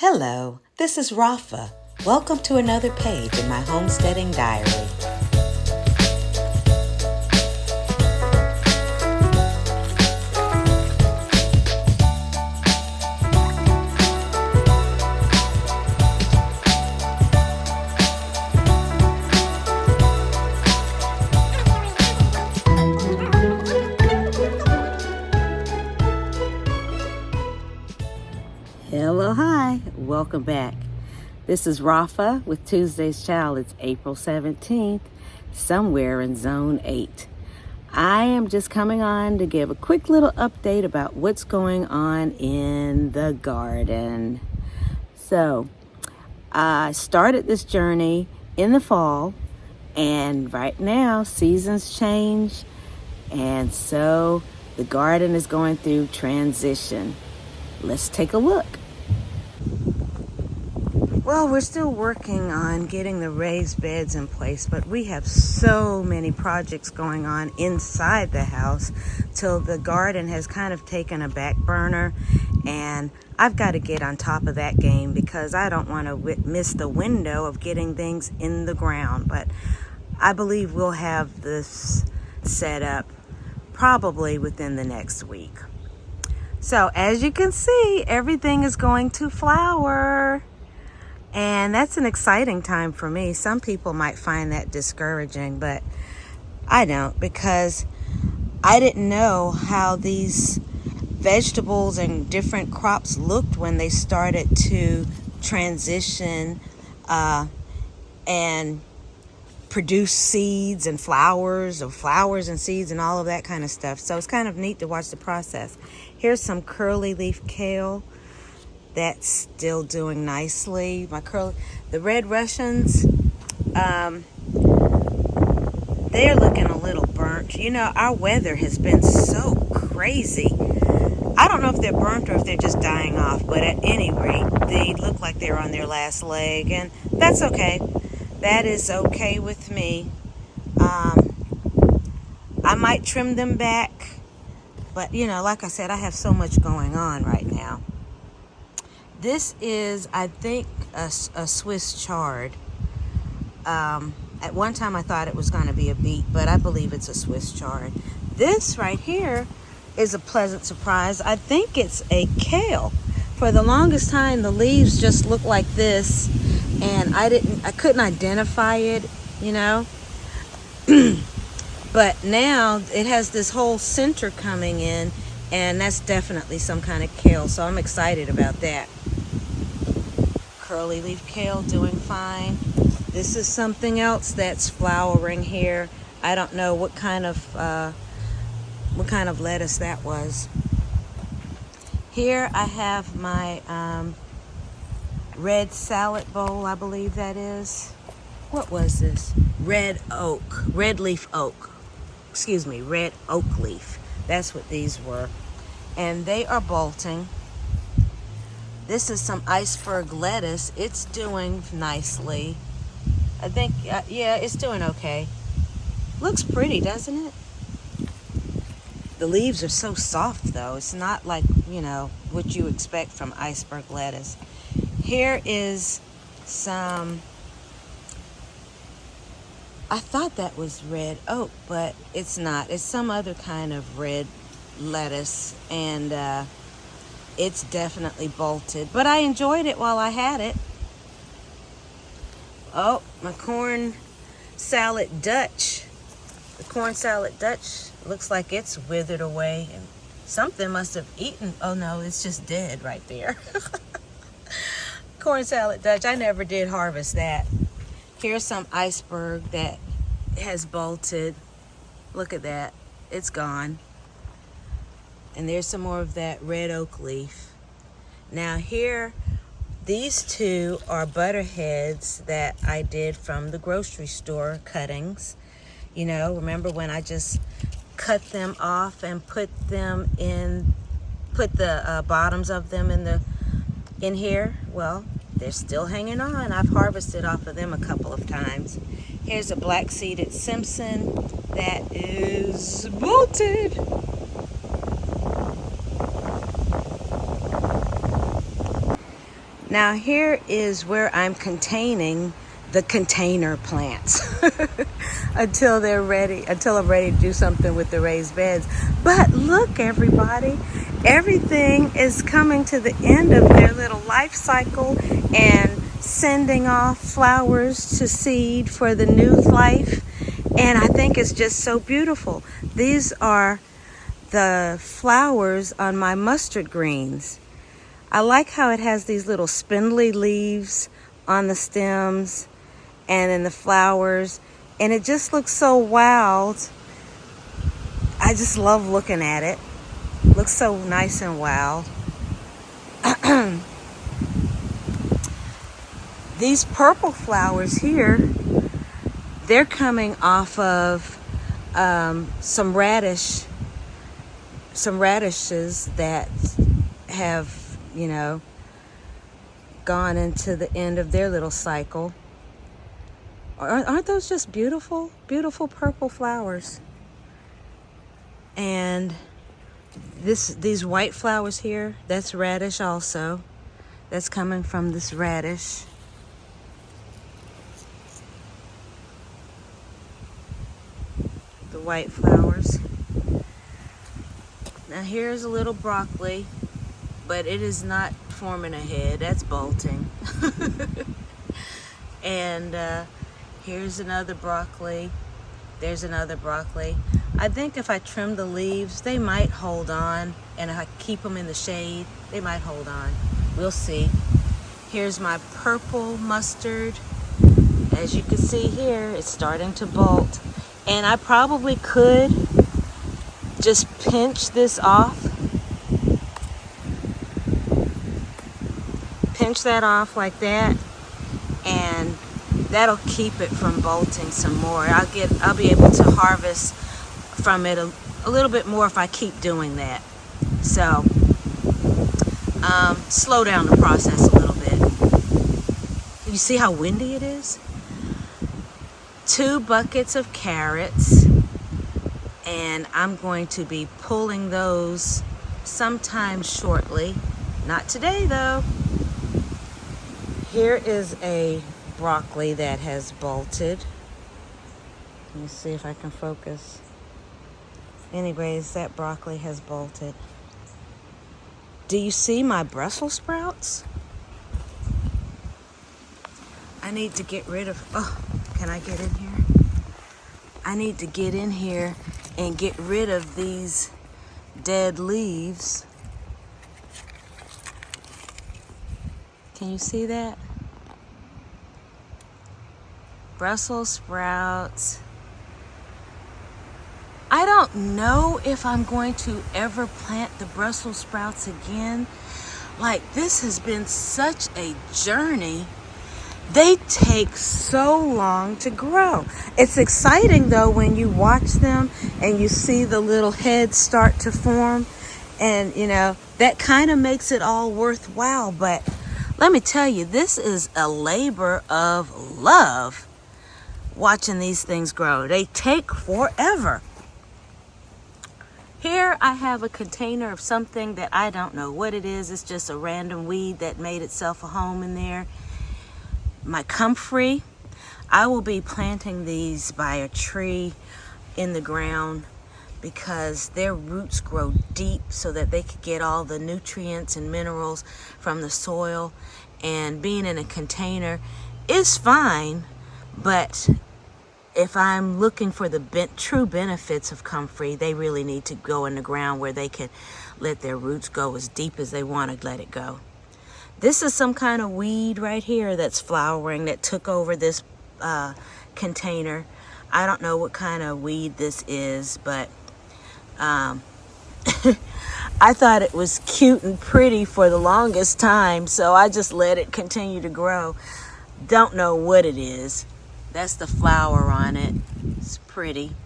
Hello, this is Rafa. Welcome to another page in my homesteading diary. Hello, hi, welcome back. This is Rafa with Tuesday's Child. It's April 17th, somewhere in Zone 8. I am just coming on to give a quick little update about what's going on in the garden. So, I started this journey in the fall, and right now seasons change, and so the garden is going through transition. Let's take a look. Well, we're still working on getting the raised beds in place, but we have so many projects going on inside the house till the garden has kind of taken a back burner, and I've got to get on top of that game because I don't want to miss the window of getting things in the ground. But I believe we'll have this set up probably within the next week. So as you can see, everything is going to flower. And that's an exciting time for me. Some people might find that discouraging, but I don't, because I didn't know how these vegetables and different crops looked when they started to transition and produce seeds and flowers, or flowers and seeds and all of that kind of stuff. So it's kind of neat to watch the process. Here's some curly leaf kale. That's still doing nicely. The red Russians, they're looking a little burnt. You know, our weather has been so crazy. I don't know if they're burnt or if they're just dying off, but at any rate, they look like they're on their last leg, and that's okay. That is okay with me. I might trim them back, but you know, like I said, I have so much going on right now. This is, I think, a Swiss chard. At one time I thought it was going to be a beet, but I believe it's a Swiss chard. This right here is a pleasant surprise. I think it's a kale. For the longest time, the leaves just looked like this, and I couldn't identify it, you know. But now it has this whole center coming in, and that's definitely some kind of kale, so I'm excited about that. Curly leaf kale doing fine. This is something else that's flowering here. I don't know what kind of lettuce that was. Here I have my red salad bowl, I believe that is. What was this? Red leaf oak leaf. That's what these were. And they are bolting. This is some iceberg lettuce. It's doing nicely. I think, yeah, it's doing okay. Looks pretty, doesn't it? The leaves are so soft, though. It's not like, you know, what you expect from iceberg lettuce. Here is some, I thought that was red oak, but it's not. It's some other kind of red lettuce, and it's definitely bolted, but I enjoyed it while I had it. Oh, my corn salad Dutch. The corn salad Dutch looks like it's withered away, and something must have eaten. Oh no, it's just dead right there. Corn salad Dutch, I never did harvest that. Here's some iceberg that has bolted. Look at that, it's gone. And there's some more of that red oak leaf. Now here, these two are butterheads that I did from the grocery store cuttings. You know, remember when I just cut them off and put the bottoms of them in here? Well, they're still hanging on. I've harvested off of them a couple of times. Here's a black-seeded Simpson that is bolted. Now here is where I'm containing the container plants until I'm ready to do something with the raised beds. But look, everybody, everything is coming to the end of their little life cycle and sending off flowers to seed for the new life. And I think it's just so beautiful. These are the flowers on my mustard greens. I like how it has these little spindly leaves on the stems and in the flowers, and it just looks so wild. I just love looking at it. Looks so nice and wild. These purple flowers here, they're coming off of some radishes that have, gone into the end of their little cycle. Aren't those just beautiful, beautiful purple flowers? And these white flowers here, that's radish also. That's coming from this radish. The white flowers. Now here's a little broccoli, but it is not forming a head. That's bolting. And here's another broccoli. There's another broccoli. I think if I trim the leaves, they might hold on. And if I keep them in the shade, they might hold on. We'll see. Here's my purple mustard. As you can see here, it's starting to bolt. And I probably could just pinch this off. Pinch that off like that, and that'll keep it from bolting some more. I'll be able to harvest from it a little bit more if I keep doing that. So slow down the process a little bit. You see how windy it is? 2 buckets of carrots, and I'm going to be pulling those sometime shortly. Not today though. Here is a broccoli that has bolted. Let me see if I can focus. Anyways, that broccoli has bolted. Do you see my Brussels sprouts? I need to get rid of, can I get in here? I need to get in here and get rid of these dead leaves. Can you see that? Brussels sprouts. I don't know if I'm going to ever plant the Brussels sprouts again. Like, this has been such a journey. They take so long to grow. It's exciting though when you watch them and you see the little heads start to form, and that kind of makes it all worthwhile. But let me tell you, this is a labor of love, watching these things grow. They take forever. Here I have a container of something that I don't know what it is. It's just a random weed that made itself a home in there. My comfrey. I will be planting these by a tree in the ground because their roots grow deep so that they could get all the nutrients and minerals from the soil. And being in a container is fine, but if I'm looking for the true benefits of comfrey, they really need to go in the ground where they can let their roots go as deep as they want to let it go. This is some kind of weed right here that's flowering that took over this container. I don't know what kind of weed this is, but I thought it was cute and pretty for the longest time, so I just let it continue to grow. Don't know what it is. That's the flower on it. It's pretty.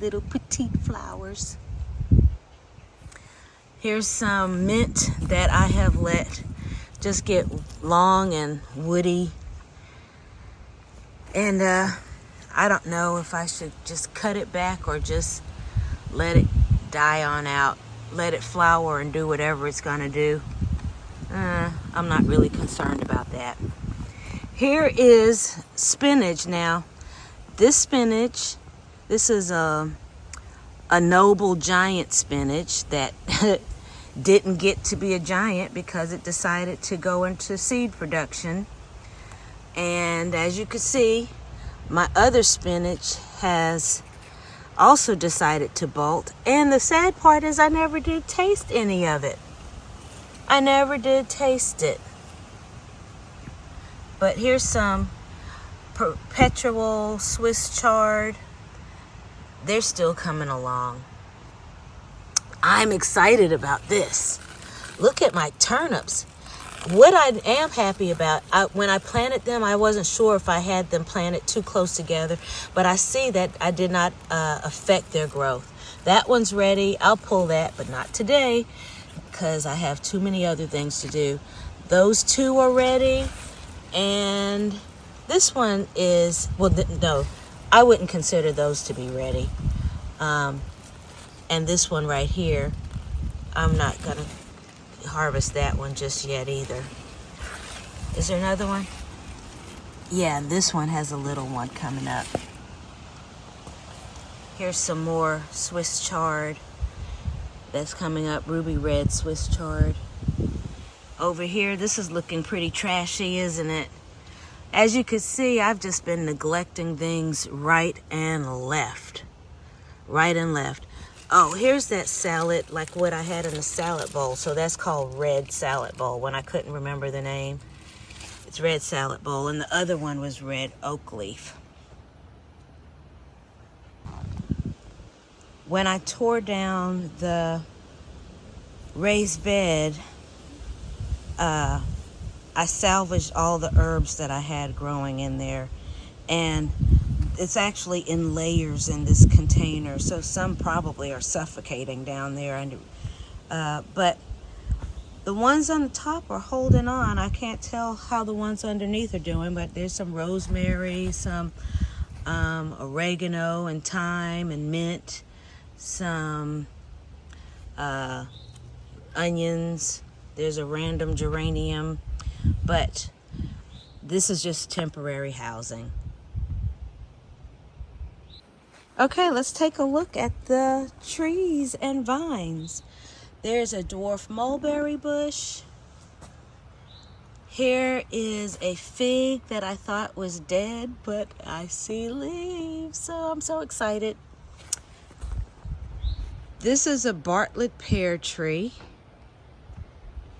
Little petite flowers. Here's some mint that I have let just get long and woody. And I don't know if I should just cut it back or just let it die on out. Let it flower and do whatever it's gonna do. I'm not really concerned about that. Here is spinach now. This spinach, this is a noble giant spinach that didn't get to be a giant because it decided to go into seed production. And as you can see, my other spinach has also decided to bolt. And the sad part is I never did taste any of it. I never did taste it. But here's some perpetual Swiss chard. They're still coming along. I'm excited about this. Look at my turnips. What I am happy about, when I planted them, I wasn't sure if I had them planted too close together, but I see that I did not affect their growth. That one's ready. I'll pull that, but not today because I have too many other things to do. Those two are ready, and this one is, well, no, I wouldn't consider those to be ready. And this one right here, I'm not gonna harvest that one just yet either. Is there another one? Yeah, and this one has a little one coming up. Here's some more Swiss chard that's coming up, ruby red Swiss chard. Over here, this is looking pretty trashy, isn't it? As you can see, I've just been neglecting things right and left. Right and left. Oh, here's that salad, like what I had in the salad bowl. So that's called red salad bowl when I couldn't remember the name. It's red salad bowl, and the other one was red oak leaf. When I tore down the raised bed, I salvaged all the herbs that I had growing in there, and it's actually in layers in this container, so some probably are suffocating down there. But the ones on the top are holding on. I can't tell how the ones underneath are doing, but there's some rosemary, some oregano and thyme and mint, some onions. There's a random geranium, but this is just temporary housing. Okay, let's take a look at the trees and vines. There's a dwarf mulberry bush. Here is a fig that I thought was dead, but I see leaves, so I'm so excited. This is a Bartlett pear tree.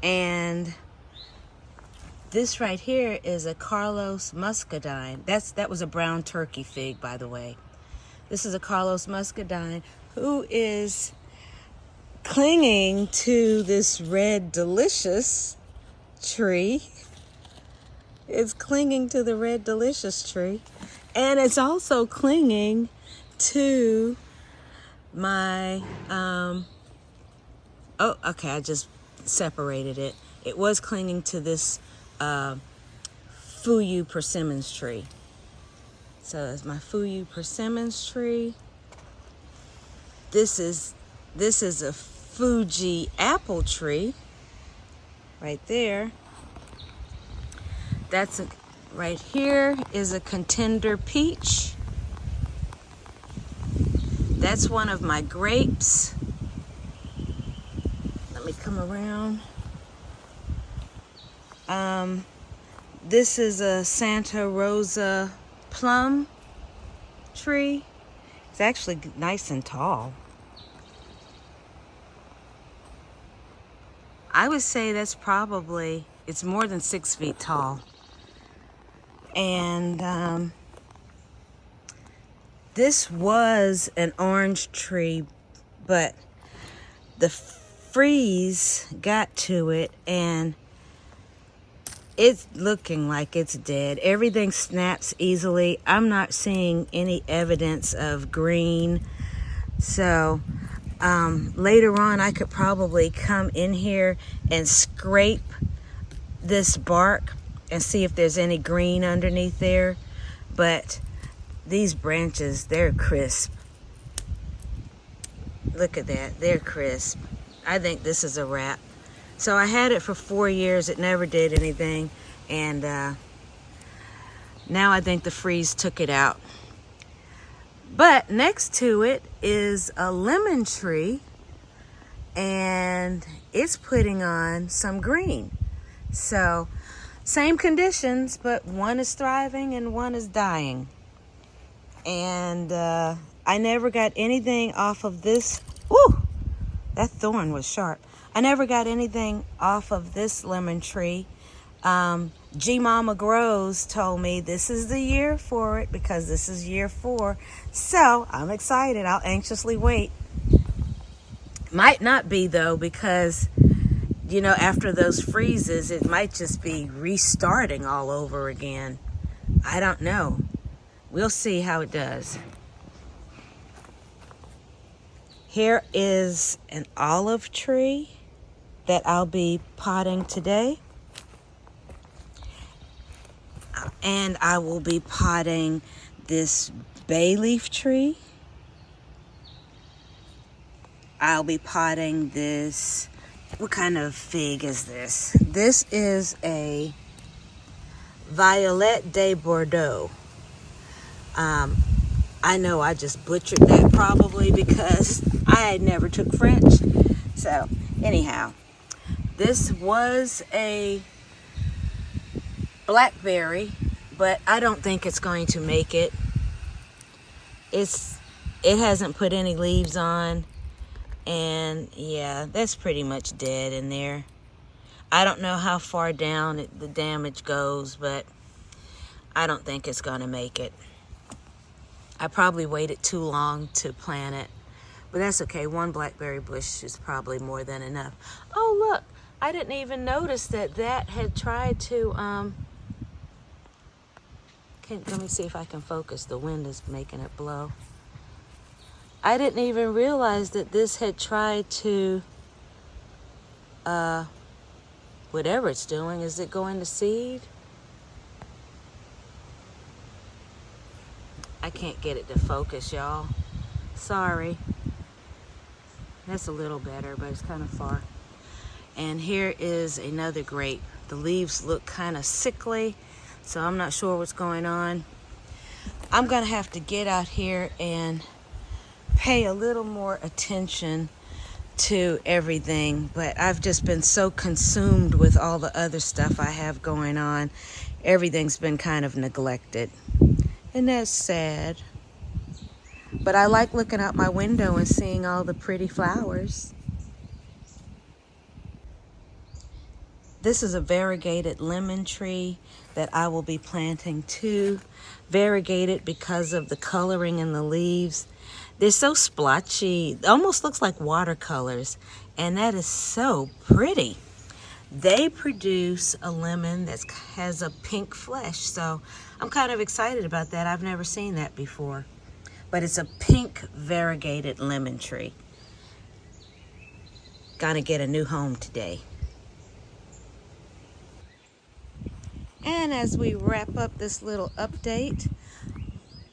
And this right here is a Carlos muscadine. That was a brown turkey fig, by the way. This is a Carlos muscadine who is clinging to this red delicious tree. It's clinging to the red delicious tree. And it's also clinging to my, oh, okay, I just separated it. It was clinging to this Fuyu persimmons tree. So it's my Fuyu persimmons tree. This is a Fuji apple tree right there. Right here is a contender peach. That's one of my grapes. Let me come around. This is a Santa Rosa plum tree. It's actually nice and tall. I would say that's probably, it's more than 6 feet tall. And this was an orange tree, but the freeze got to it and it's looking like it's dead. Everything snaps easily. I'm not seeing any evidence of green. So later on, I could probably come in here and scrape this bark and see if there's any green underneath there. But these branches, they're crisp. Look at that, they're crisp. I think this is a wrap. So I had it for 4 years. It never did anything. And now I think the freeze took it out. But next to it is a lemon tree, and it's putting on some green. So same conditions, but one is thriving and one is dying. And I never got anything off of this. Ooh, that thorn was sharp. I never got anything off of this lemon tree. G Mama Grows told me this is the year for it, because this is year 4. So I'm excited. I'll anxiously wait. Might not be though, because you know, after those freezes, it might just be restarting all over again. I don't know. We'll see how it does. Here is an olive tree that I'll be potting today. And I will be potting this bay leaf tree. I'll be potting this. What kind of fig is this? This is a Violette de Bordeaux. I know I just butchered that probably because I never took French. So anyhow, this was a blackberry, but I don't think it's going to make it. It hasn't put any leaves on, and yeah, that's pretty much dead in there. I don't know how far down the damage goes, but I don't think it's going to make it. I probably waited too long to plant it, but that's okay. One blackberry bush is probably more than enough. Oh, look, I didn't even notice that had tried to, let me see if I can focus. The wind is making it blow. I didn't even realize that this had tried to, whatever it's doing. Is it going to seed? I can't get it to focus, y'all. Sorry. That's a little better, but it's kind of far. And here is another grape. The leaves look kind of sickly, so I'm not sure what's going on. I'm going to have to get out here and pay a little more attention to everything, but I've just been so consumed with all the other stuff I have going on. Everything's been kind of neglected, and that's sad. But I like looking out my window and seeing all the pretty flowers. This is a variegated lemon tree that I will be planting too. Variegated because of the coloring in the leaves. They're so splotchy. It almost looks like watercolors. And that is so pretty. They produce a lemon that has a pink flesh. So I'm kind of excited about that. I've never seen that before. But it's a pink variegated lemon tree. Gonna get a new home today. And as we wrap up this little update,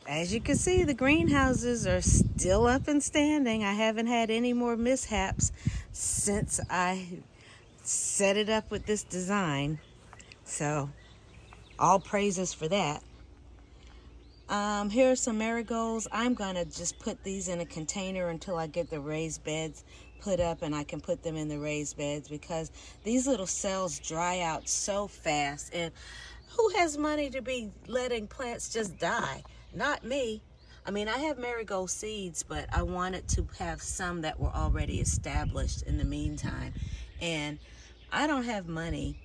as you can see, the greenhouses are still up and standing. I haven't had any more mishaps since I set it up with this design. So, all praises for that. Here are some marigolds. I'm gonna just put these in a container until I get the raised beds put up, and I can put them in the raised beds, because these little cells dry out so fast. And who has money to be letting plants just die? Not me. I mean, I have marigold seeds, but I wanted to have some that were already established in the meantime. And I don't have money.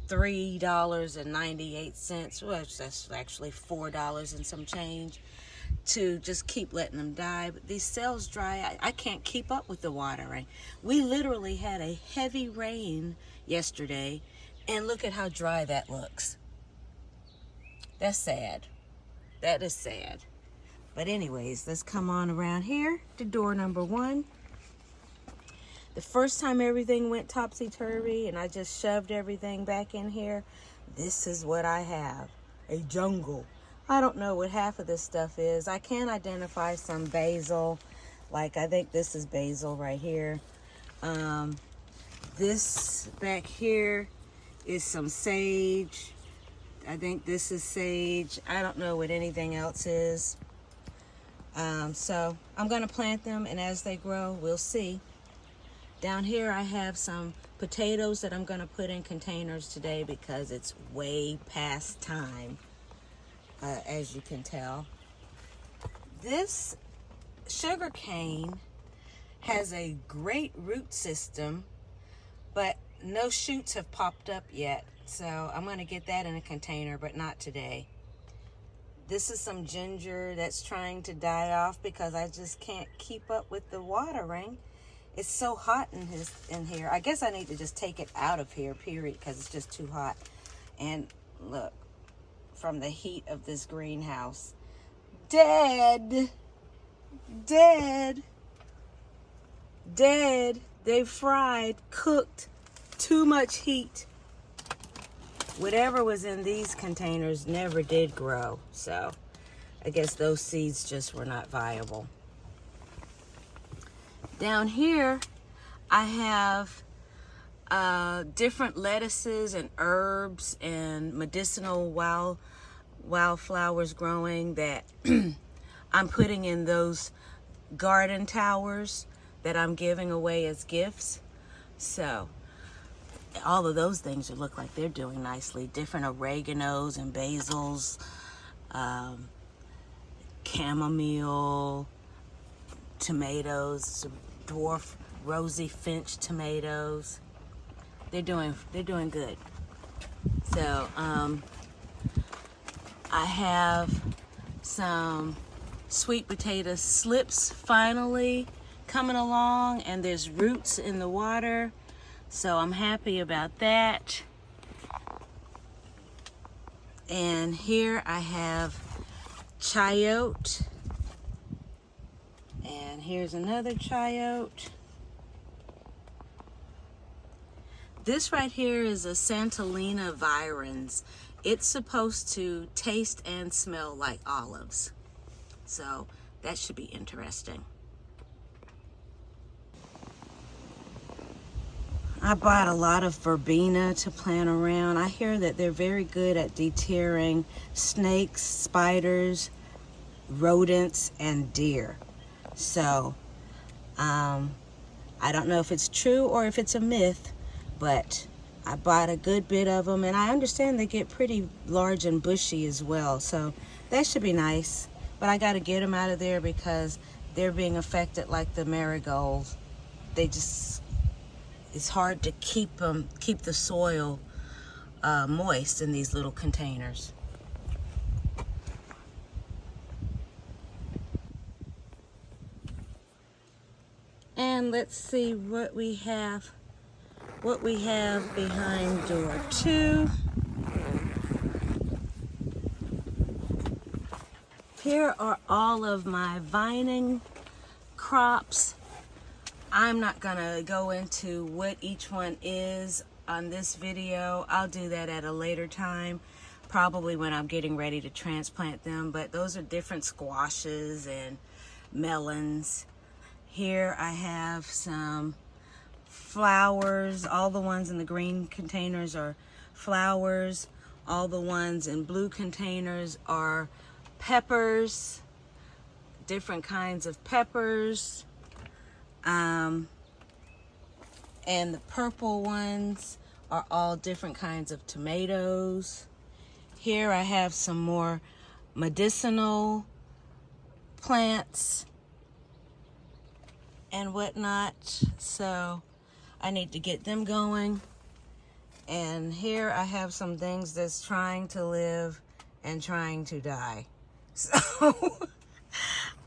$3.98, which that's actually $4 and some change, to just keep letting them die. But these cells dry. I can't keep up with the watering. We literally had a heavy rain yesterday, and look at how dry that looks. That's sad. That is sad. But anyways, let's come on around here to door number 1. The first time everything went topsy-turvy and I just shoved everything back in here, this is what I have. A jungle. I don't know what half of this stuff is. I can identify some basil. Like, I think this is basil right here. This back here is some sage. I think this is sage. I don't know what anything else is. So I'm going to plant them, and as they grow, we'll see. Down here I have some potatoes that I'm going to put in containers today because it's way past time, as you can tell. This sugar cane has a great root system, but no shoots have popped up yet. So I'm going to get that in a container, but not today. This is some ginger that's trying to die off because I just can't keep up with the watering. It's so hot in here. I guess I need to just take it out of here, period, because it's just too hot. And look, from the heat of this greenhouse, dead. They fried, cooked, too much heat. Whatever was in these containers never did grow, so I guess those seeds just were not viable. Down here, I have different lettuces and herbs and medicinal wildflowers growing that I'm putting in those garden towers that I'm giving away as gifts. So all of those things look like they're doing nicely. Different oreganos and basils, chamomile, tomatoes, dwarf rosy finch tomatoes. They're doing good. So I have some sweet potato slips finally coming along, and there's roots in the water. So I'm happy about that. And here I have chayote. And here's another chayote. This right here is a Santolina virens. It's supposed to taste and smell like olives. So that should be interesting. I bought a lot of verbena to plant around. I hear that they're very good at deterring snakes, spiders, rodents, and deer. So, I don't know if it's true or if it's a myth, but I bought a good bit of them, and I understand they get pretty large and bushy as well. So that should be nice, but I got to get them out of there because they're being affected like the marigolds. It's hard to keep the soil moist in these little containers. And let's see what we have behind door 2. Here are all of my vining crops. I'm not gonna go into what each one is on this video. I'll do that at a later time, probably when I'm getting ready to transplant them. But those are different squashes and melons. Here I have some flowers. All the ones in the green containers are flowers. All the ones in blue containers are peppers, different kinds of peppers. And the purple ones are all different kinds of tomatoes. Here I have some more medicinal plants and whatnot, so I need to get them going. And here I have some things that's trying to live and trying to die. So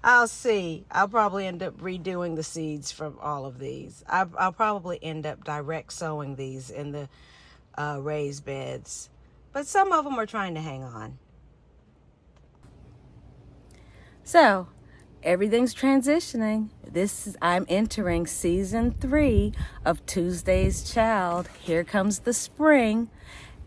I'll see. I'll probably end up redoing the seeds from all of these. I'll probably end up direct sowing these in the raised beds. But some of them are trying to hang on. So, everything's transitioning. I'm entering season 3 of Tuesday's Child. Here comes the spring,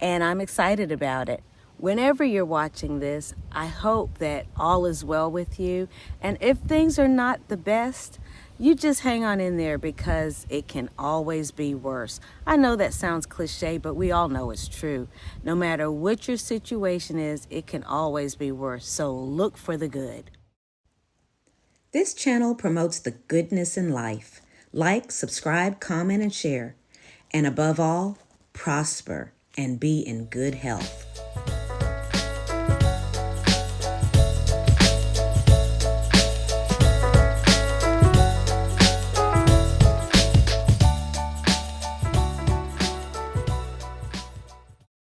and I'm excited about it. Whenever you're watching this, I hope that all is well with you. And if things are not the best, You just hang on in there because it can always be worse. I know that sounds cliche, but we all know it's true. No matter what your situation is, it can always be worse. So look for the good. This channel promotes the goodness in life. Like, subscribe, comment, and share. And above all, prosper and be in good health.